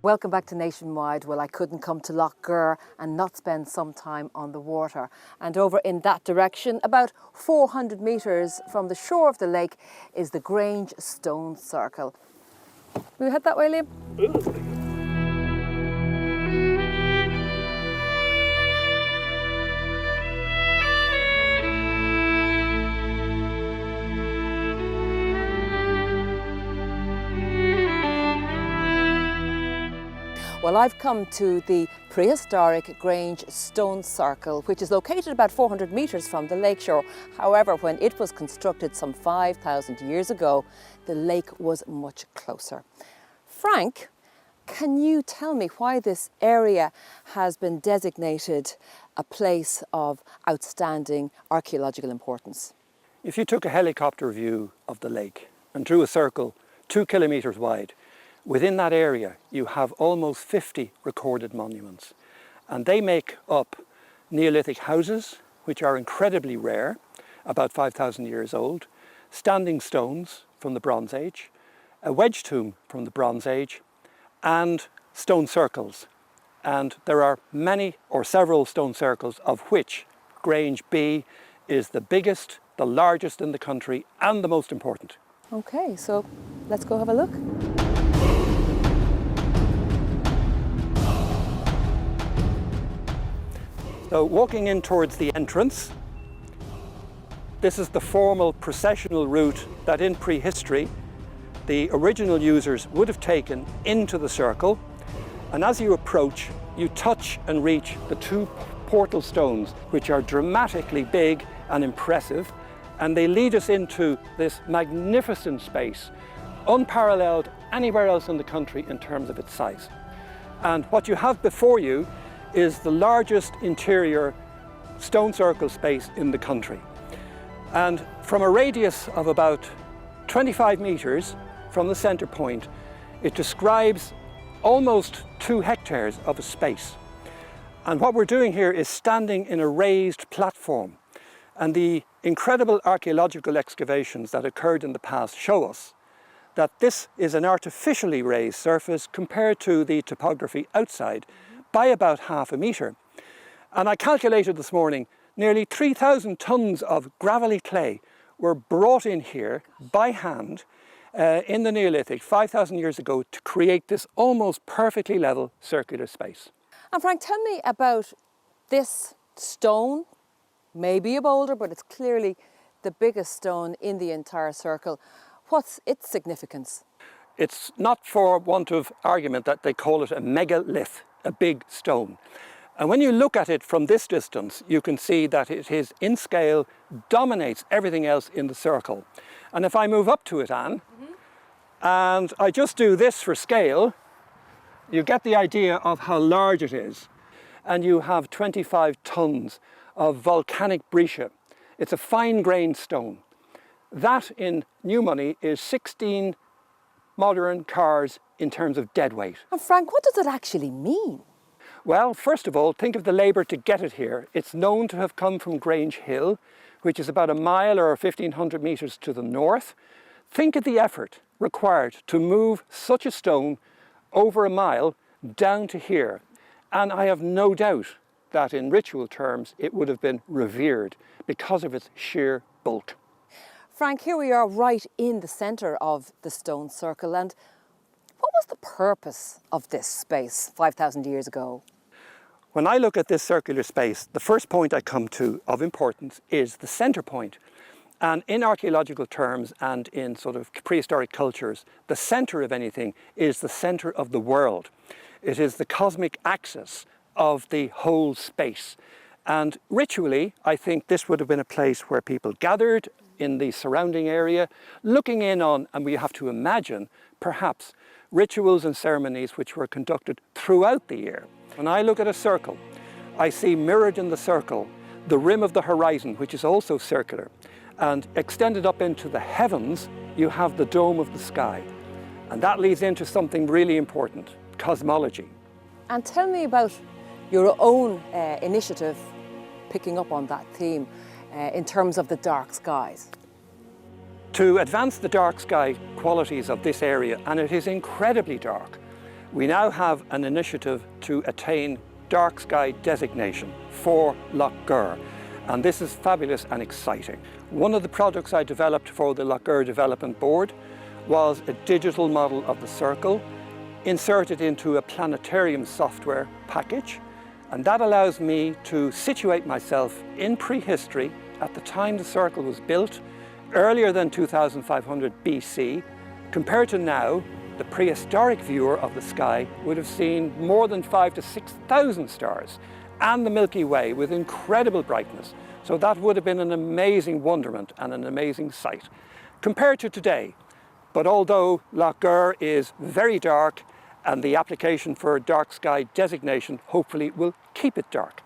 Welcome back to Nationwide. Well, I couldn't come to Lough Gur and not spend some time on the water. And over in that direction, about 400 metres from the shore of the lake, is the Grange Stone Circle. Will you head that way, Liam? Well, I've come to the prehistoric Grange Stone Circle, which is located about 400 metres from the lakeshore. However, when it was constructed some 5,000 years ago, the lake was much closer. Frank, can you tell me why this area has been designated a place of outstanding archaeological importance? If you took a helicopter view of the lake and drew a circle 2 kilometres wide, within that area, you have almost 50 recorded monuments, and they make up Neolithic houses, which are incredibly rare, about 5,000 years old, standing stones from the Bronze Age, a wedge tomb from the Bronze Age, and stone circles. And there are many or several stone circles, of which Grange B is the biggest, the largest in the country, and the most important. Okay, so let's go have a look. So walking in towards the entrance, this is the formal processional route that in prehistory the original users would have taken into the circle. And as you approach, you touch and reach the 2 portal stones, which are dramatically big and impressive, and they lead us into this magnificent space, unparalleled anywhere else in the country in terms of its size. And what you have before you is the largest interior stone circle space in the country. And from a radius of about 25 metres from the centre point, it describes almost 2 hectares of a space. And what we're doing here is standing in a raised platform. And the incredible archaeological excavations that occurred in the past show us that this is an artificially raised surface compared to the topography outside by about half a metre. And I calculated this morning, nearly 3,000 tonnes of gravelly clay were brought in here by hand in the Neolithic 5,000 years ago to create this almost perfectly level circular space. And Frank, tell me about this stone, maybe a boulder, but it's clearly the biggest stone in the entire circle. What's its significance? It's not for want of argument that they call it a megalith, a big stone. And when you look at it from this distance, you can see that it is in scale, dominates everything else in the circle. And if I move up to it, Anne, and I just do this for scale, you get the idea of how large it is. And you have 25 tonnes of volcanic breccia. It's a fine-grained stone. That, in new money, is 16 modern cars in terms of dead weight. And Frank, what does it actually mean? Well, first of all, think of the labour to get it here. It's known to have come from Grange Hill, which is about a mile or 1,500 metres to the north. Think of the effort required to move such a stone over a mile down to here. And I have no doubt that in ritual terms it would have been revered because of its sheer bulk. Frank, here we are right in the centre of the stone circle, and what was the purpose of this space 5,000 years ago? When I look at this circular space, the first point I come to of importance is the centre point. And in archaeological terms and in sort of prehistoric cultures, the centre of anything is the centre of the world. It is the cosmic axis of the whole space. And ritually, I think this would have been a place where people gathered in the surrounding area, looking in on, and we have to imagine, perhaps, rituals and ceremonies which were conducted throughout the year. When I look at a circle, I see mirrored in the circle the rim of the horizon, which is also circular, and extended up into the heavens, you have the dome of the sky. And that leads into something really important, cosmology. And tell me about your own initiative picking up on that theme in terms of the dark skies. To advance the dark sky qualities of this area, and it is incredibly dark, We now have an initiative to attain dark sky designation for Lough Gur, and this is fabulous and exciting. One of the projects I developed for the Lough Gur Development Board was a digital model of the circle inserted into a planetarium software package, and that allows me to situate myself in prehistory at the time the circle was built, earlier than 2500 BC. Compared to now, the prehistoric viewer of the sky would have seen more than 5,000 to 6,000 stars and the Milky Way with incredible brightness. So that would have been an amazing wonderment and an amazing sight compared to today. But although Lough Gur is very dark, and the application for dark sky designation hopefully will keep it dark.